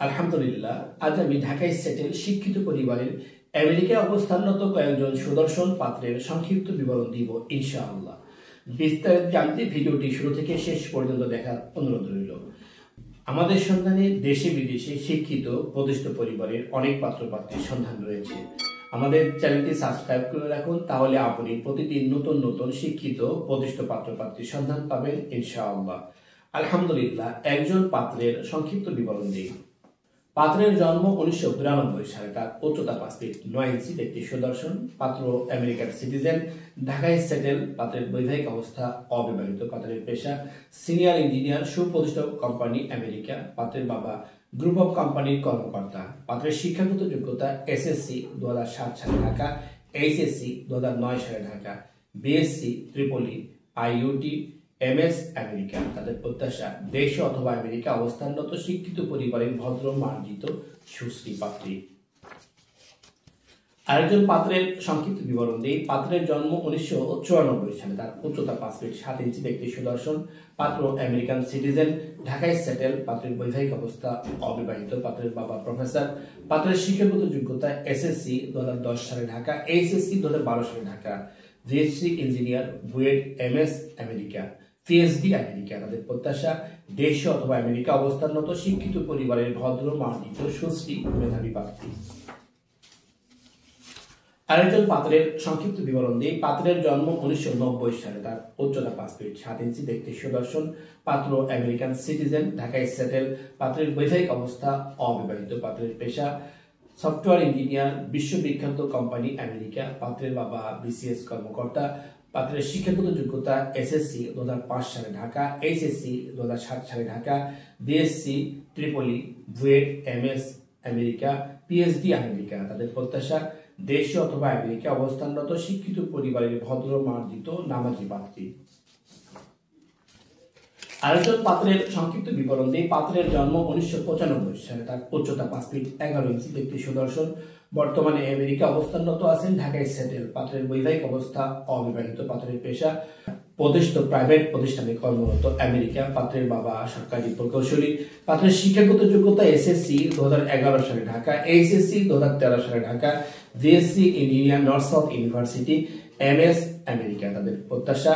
আলহামদুলিল্লাহ, আজ আমি ঢাকায় সেটেল শিক্ষিত পরিবারের আমেরিকায় অবস্থানরত কয়েকজন সুদর্শন পাত্রের সংক্ষিপ্ত বিবরণ দিব ইনশাআল্লাহ। বিস্তারিত জানতে ভিডিওটি শুরু থেকে শেষ পর্যন্ত দেখার অনুরোধ রইল। আমাদের সন্ধানে দেশে বিদেশে শিক্ষিত প্রতিষ্ঠিত পরিবারের অনেক পাত্র পাত্রীর সন্ধান রয়েছে। আমাদের চ্যানেলটি সাবস্ক্রাইব করে রাখুন, তাহলে আপনি প্রতিদিন নতুন নতুন শিক্ষিত প্রতিষ্ঠিত পাত্র পাত্রীর সন্ধান পাবেন ইনশাআল্লাহ। আলহামদুলিল্লাহ, একজন পাত্রের সংক্ষিপ্ত বিবরণ দিই। পাত্রের জন্ম 1992 সালে। তার উচ্চতা 5 ফিট 9 ইঞ্চি, একটি সুদর্শন পাত্র, আমেরিকার সিটিজেন, ঢাকায় সেটেল। পাত্রের বৈবাহিক অবস্থা অবিবাহিত। পাত্রের পেশা সিনিয়র ইঞ্জিনিয়ার, সুপ্রতিষ্ঠিত কোম্পানি আমেরিকা। পাত্রের বাবা গ্রুপ অফ কোম্পানির কর্মকর্তা। পাত্রের শিক্ষাগত যোগ্যতা এসএসসি 2007 সালে ঢাকা, এইচএসসি 2009 সালে Dhaka, BSc ত্রিপলি, IUT, MS America. তাদের প্রত্যাশা দেশে অথবা আমেরিকা অবস্থানরত শিক্ষিত পরিবারের ভদ্র মার্জিত সুশ্রী পাত্রী। আরেকজন পাত্রের সংক্ষিপ্ত বিবরণ দিই। পাত্রের জন্ম 1994 সালে। তার উচ্চতা 5 ফিট 7 ইঞ্চি, একটি সুদর্শন পাত্র, আমেরিকান সিটিজেন, ঢাকায় সেটেল। পাত্রের বৈবাহিক অবস্থা অবিবাহিত। পাত্রের বাবা প্রফেসর। পাত্রের শিক্ষাগত যোগ্যতা এসএসসি 2010 সালে ঢাকা, এইচএসসি 2012 সালে Dhaka, GSC engineer, BUET, MS America, PhD America. তাদের প্রত্যাশা দেশে অথবা আমেরিকা অবস্থানরত শিক্ষিত পরিবারের ভদ্র মার্জিত সুশ্রী মেধাবী পাত্রী। আরেকজন পাত্রের সংক্ষিপ্ত বিবরণ দিই। পাত্রের জন্ম 1990 সালে। তার উচ্চতা 5 ফিট 7 ইঞ্চি, একটি সুদর্শন পাত্র, আমেরিকান সিটিজেন, ঢাকায় সেটেল। পাত্রের বৈবাহিক অবস্থা অবিবাহিত। পাত্রের পেশা সফটওয়্যার ইঞ্জিনিয়ার, বিশ্ববিখ্যাত কোম্পানি আমেরিকা। পাত্রের বাবা বিসিএস কর্মকর্তা। পাত্রের শিক্ষাগত যোগ্যতা এসএসসি 2005 সালে ঢাকা, এইচএসসি 2007 সালে Dhaka, BSc Tripoli, BUET, MS America, PhD America. তাদের প্রত্যাশা দেশে অথবা আমেরিকা অবস্থানরত শিক্ষিত পরিবারের ভদ্র মার্জিত নামাজি পাত্রী। আরেকজন পাত্রের সংক্ষিপ্ত বিবরণ দিই। পাত্রের জন্ম 1995 সালে। তার উচ্চতা 5 ফিট 11 ইঞ্চি, একটি সুদর্শন, বর্তমানে আমেরিকা অবস্থানরত আছেন, ঢাকায় সেটেল। পাত্রের বৈবাহিক অবস্থা অবিবাহিত। পাত্রের পেশা প্রতিষ্ঠিত প্রাইভেট প্রতিষ্ঠানে কর্মরত আমেরিকা। পাত্রের বাবা সরকারি প্রকৌশলী। পাত্রের শিক্ষাগত যোগ্যতা এসএসসি 2011 সালে ঢাকা, এইচএসসি 2013 সালে Dhaka, GSC engineer, north south university, MS America. তাদের প্রত্যাশা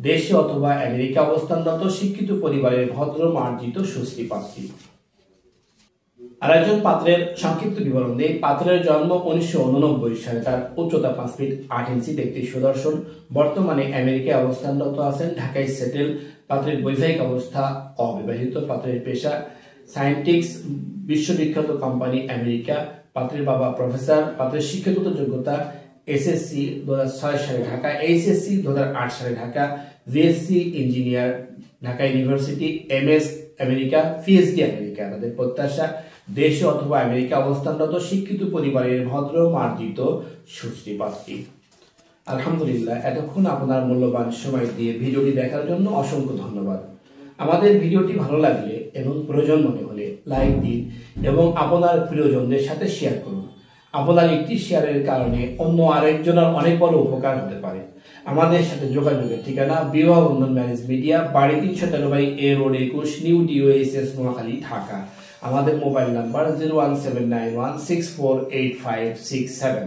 দেশে অথবা আমেরিকা অবস্থানরত শিক্ষিত পরিবারের ভদ্র মার্জিত সুশ্রী পাত্রী। আরেকজন পাত্রের সংক্ষিপ্ত বিবরণ দিই। পাত্রের জন্ম 1989 সালে। তার উচ্চতা 5 ফিট 8 ইঞ্চি, একটি সুদর্শন, বর্তমানে আমেরিকায় অবস্থানরত আছেন, ঢাকায় সেটেল। পাত্রের বৈবাহিক অবস্থা অবিবাহিত। পাত্রের পেশা সায়েন্টিক্স, বিশ্ববিখ্যাত কোম্পানি আমেরিকা। পাত্রের বাবা প্রফেসর। পাত্রের শিক্ষাগত যোগ্যতা এসএসসি 2006 সালে ঢাকা, এইচএসসি 2008 সালে Dhaka, BSc engineer, Dhaka university, MS America, PhD America. তাদের প্রত্যাশা দেশে অথবা আমেরিকা অবস্থানরত শিক্ষিত পরিবারের ভদ্র মার্জিত সুশ্রী পাত্রী। আলহামদুলিল্লাহ, এতক্ষণ আপনার মূল্যবান সময় দিয়ে ভিডিওটি দেখার জন্য অসংখ্য ধন্যবাদ। আমাদের ভিডিওটি ভালো লাগলে এবং প্রয়োজন মনে হলে লাইক দিন এবং আপনার প্রিয়জনদের সাথে শেয়ার করুন। আপনার একটি শেয়ারের কারণে অন্য আরেকজনের অনেক বড় উপকার হতে পারে। আমাদের সাথে যোগাযোগের ঠিকানা বিবাহ বন্ধন ম্যারেজ মিডিয়া, বাড়ি 313 এ রোড 21, নিউ ডিওএসএস, নোয়াখালী, ঢাকা। আমাদের মোবাইল নাম্বার 01791648567।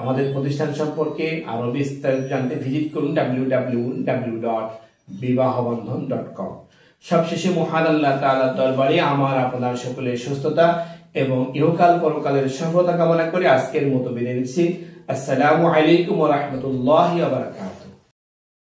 আমাদের প্রতিষ্ঠান সম্পর্কে আরো বিস্তারিত জানতে ভিজিট করুন www.bibahobandhon.com। সবশেষে মহান আল্লাহ তাআলার দরবারে আমার আপনার সকলের সুস্থতা এবং ইহকাল পরকালের সফলতা কামনা করে আজকের মতো বিদায় নিচ্ছি। আসসালামু আলাইকুম ওয়া রাহমাতুল্লাহি ওয়া বারাকাতুহু।